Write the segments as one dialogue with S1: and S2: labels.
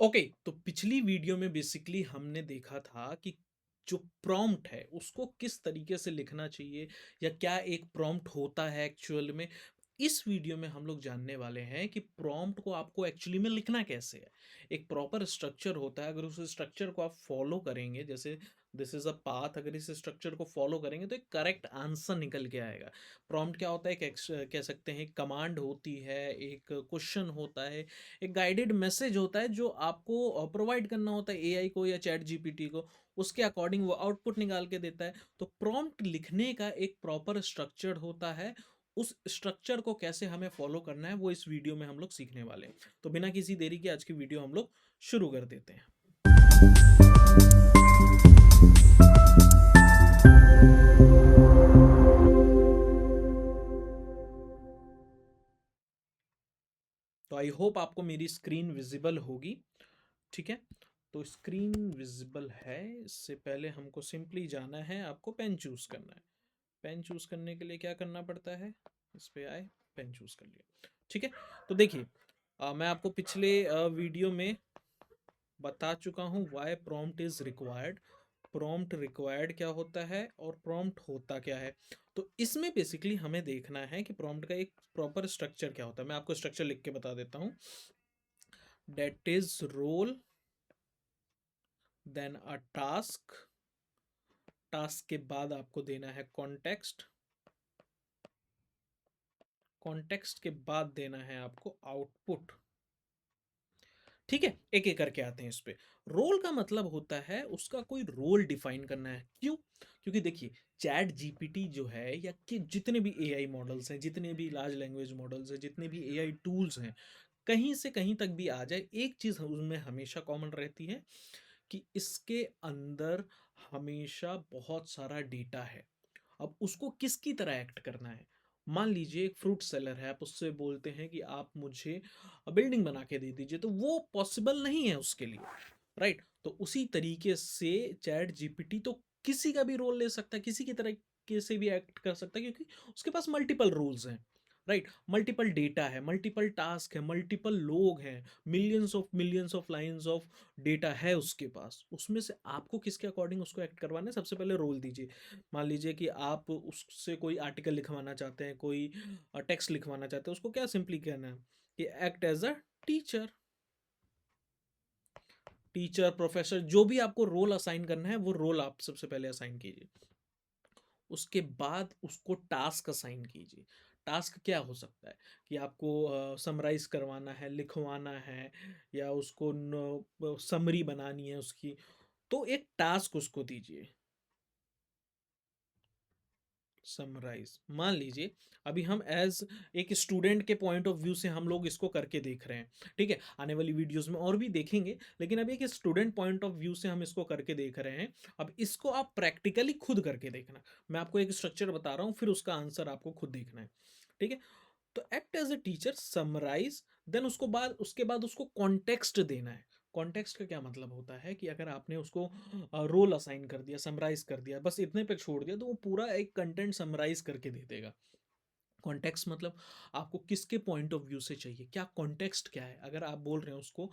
S1: Okay, तो पिछली video में बेसिकली हमने देखा था कि जो प्रॉम्प्ट है उसको किस तरीके से लिखना चाहिए या क्या एक प्रॉम्प्ट होता है एक्चुअल में। इस वीडियो में हम लोग जानने वाले हैं कि प्रॉम्प्ट को आपको एक्चुअली में लिखना कैसे है। एक प्रॉपर स्ट्रक्चर होता है, अगर उस स्ट्रक्चर को आप फॉलो करेंगे, जैसे दिस इज अ पाथ, अगर इस स्ट्रक्चर को फॉलो करेंगे तो एक करेक्ट आंसर निकल के आएगा। प्रॉम्प्ट क्या होता है, एक कह सकते हैं कमांड होती है, एक क्वेश्चन होता है, एक गाइडेड मैसेज होता है जो आपको प्रोवाइड करना होता है एआई को या चैट जीपीटी को। उसके अकॉर्डिंग वो आउटपुट निकाल के देता है। तो प्रॉम्प्ट लिखने का एक प्रॉपर स्ट्रक्चर होता है। उस स्ट्रक्चर को कैसे हमें फॉलो करना है वो इस वीडियो में हम लोग सीखने वाले हैं। तो बिना किसी देरी के आज की वीडियो हम लोग शुरू कर देते हैं। तो आई होप आपको मेरी स्क्रीन विजिबल होगी। ठीक है, तो स्क्रीन विजिबल है। इससे पहले हमको सिंपली जाना है, आपको पेन चूज करना है। पेन चूज करने के लिए क्या करना पड़ता है, इस पे आए, पेन चूज कर लिया। ठीक है, तो देखिए मैं आपको पिछले वीडियो में बता चुका हूँ why prompt is required. Prompt required क्या होता है और प्रॉम्प्ट होता क्या है। तो इसमें बेसिकली हमें देखना है कि प्रॉम्प्ट का एक प्रॉपर स्ट्रक्चर क्या होता है। मैं आपको स्ट्रक्चर लिख के बता देता हूँ। That is role, then a task, task के बाद आपको देना है कॉन्टेक्स्ट, कॉन्टेक्स्ट के बाद देना है आपको आउटपुट। ठीक है, एक एक करके आते हैं इस पे। रोल का मतलब होता है उसका कोई रोल डिफाइन करना है। क्यों? क्योंकि देखिए चैट जीपीटी जो है या कि जितने भी एआई मॉडल्स हैं, जितने भी लार्ज लैंग्वेज मॉडल्स हैं, जितने भी एआई टूल्स हैं, कहीं से कहीं तक भी आ जाए, एक चीज उसमें हमेशा कॉमन रहती है कि इसके अंदर हमेशा बहुत सारा डेटा है। अब उसको किसकी तरह एक्ट करना है। मान लीजिए एक फ्रूट सेलर है, आप उससे बोलते हैं कि आप मुझे बिल्डिंग बना के दे दीजिए, तो वो पॉसिबल नहीं है उसके लिए। राइट, तो उसी तरीके से चैट जीपीटी तो किसी का भी रोल ले सकता है, किसी की तरह से भी एक्ट कर सकता है, क्योंकि उसके पास मल्टीपल रोल्स हैं। राइट, मल्टीपल डेटा है, मल्टीपल टास्क है, मल्टीपल लोग हैं, millions of lines of data है उसके पास। उसमें से आपको किसके अकॉर्डिंग उसको एक्ट करवाना है, सबसे पहले रोल दीजिए। मान लीजिए कि आप उससे कोई आर्टिकल लिखवाना चाहते हैं, कोई टेक्स्ट लिखवाना चाहते हैं, उसको क्या सिंपली कहना है कि act as a teacher. Teacher, professor, जो भी आपको रोल असाइन करना है वो रोल आप सबसे पहले असाइन कीजिए। उसके बाद उसको टास्क असाइन कीजिए। टास्क क्या हो सकता है कि आपको समराइज करवाना है, लिखवाना है, या उसको समरी बनानी है उसकी। तो एक टास्क उसको दीजिए, समराइज। मान लीजिए अभी हम एज एक स्टूडेंट के पॉइंट ऑफ व्यू से हम लोग इसको करके देख रहे हैं। ठीक है, आने वाली वीडियोस में और भी देखेंगे, लेकिन अभी एक स्टूडेंट पॉइंट ऑफ व्यू से हम इसको करके देख रहे हैं। अब इसको आप प्रैक्टिकली खुद करके देखना। मैं आपको एक स्ट्रक्चर बता रहा हूँ, फिर उसका आंसर आपको खुद देखना है। ठीक है, तो act as a teacher, summarise, then उसके बाद उसको कॉन्टेक्स्ट देना है। कॉन्टेक्स्ट का क्या मतलब होता है कि अगर आपने उसको रोल असाइन कर दिया, समराइज कर दिया, बस इतने पे छोड़ दिया, तो वो पूरा एक कंटेंट समराइज करके दे देगा। कॉन्टेक्स्ट मतलब आपको किसके पॉइंट ऑफ व्यू से चाहिए, क्या कॉन्टेक्स्ट क्या है। अगर आप बोल रहे हैं उसको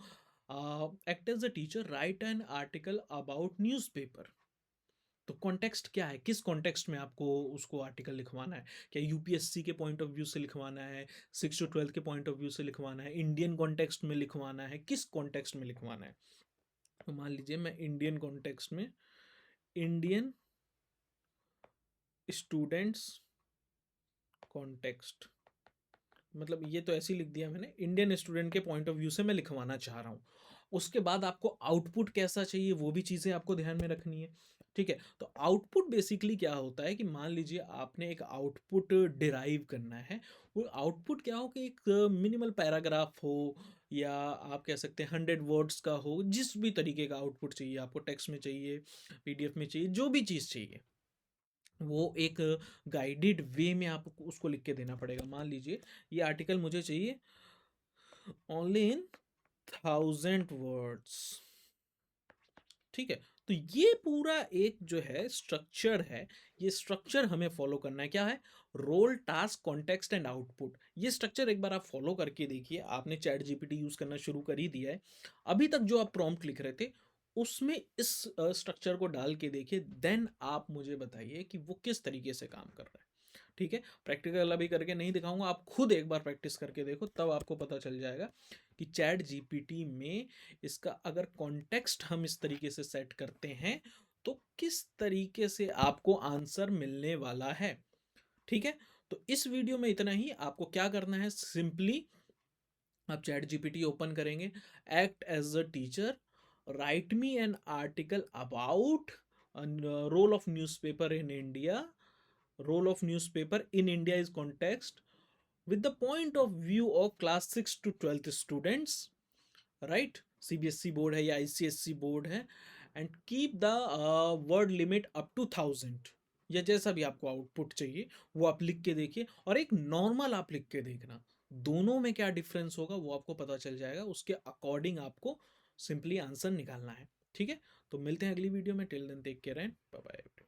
S1: act as a teacher, write an article about newspaper, तो कॉन्टेक्स्ट क्या है, किस कॉन्टेक्स्ट में आपको उसको आर्टिकल लिखवाना है। क्या यूपीएससी के पॉइंट ऑफ व्यू से लिखवाना है, 6 to 12 के पॉइंट ऑफ व्यू से लिखवाना है, इंडियन कॉन्टेक्स्ट में लिखवाना है, किस कॉन्टेक्स्ट में लिखवाना है। तो मान लीजिए मैं इंडियन कॉन्टेक्स्ट में, इंडियन स्टूडेंट्स कॉन्टेक्स्ट, मतलब ये तो ऐसे ही लिख दिया मैंने, इंडियन स्टूडेंट के पॉइंट ऑफ व्यू से मैं लिखवाना चाह रहा हूँ। उसके बाद आपको आउटपुट कैसा चाहिए वो भी चीज़ें आपको ध्यान में रखनी है। ठीक है, तो आउटपुट बेसिकली क्या होता है कि मान लीजिए आपने एक आउटपुट डिराइव करना है। वो आउटपुट क्या हो कि एक मिनिमल पैराग्राफ हो, या आप कह सकते हैं 100 वर्ड्स का हो, जिस भी तरीके का आउटपुट चाहिए आपको, टेक्स्ट में चाहिए, पीडीएफ में चाहिए, जो भी चीज़ चाहिए, वो एक गाइडेड वे में आपको उसको लिख के देना पड़ेगा। मान लीजिए ये आर्टिकल मुझे चाहिए ओनली इन 1000 वर्ड्स। ठीक है, तो ये पूरा एक जो है स्ट्रक्चर है, ये स्ट्रक्चर हमें फॉलो करना है। क्या है? Role, task, context and output. ये स्ट्रक्चर एक बार आप फॉलो करके देखिए। आपने चैट जीपीटी यूज करना शुरू कर ही दिया है, अभी तक जो आप प्रॉम्प्ट लिख रहे थे उसमें इस स्ट्रक्चर को डाल के देखिए, देन आप मुझे बताइए कि वो किस तरीके से काम कर रहा है। ठीक है, प्रैक्टिकल अभी करके नहीं दिखाऊंगा, आप खुद एक बार प्रैक्टिस करके देखो, तब आपको पता चल जाएगा कि चैट जीपीटी में इसका अगर कॉन्टेक्स्ट हम इस तरीके से सेट करते हैं तो किस तरीके से आपको आंसर मिलने वाला है। ठीक है, तो इस वीडियो में इतना ही। आपको क्या करना है, सिंपली आप चैट जीपीटी ओपन करेंगे, act as a teacher, write me an article about role of newspaper in India, role of newspaper in India is context with the point of view of class 6 to 12th students, right? CBSE board है या ICSE board है, and keep the word limit up to 1000, या जैसा भी आपको output चाहिए वो आप लिख के देखिए, और एक नॉर्मल आप लिख के देखना, दोनों में क्या डिफरेंस होगा वो आपको पता चल जाएगा। उसके अकॉर्डिंग आपको सिंपली आंसर निकालना है। ठीक है, तो मिलते हैं अगली वीडियो में। Till then take care and bye bye.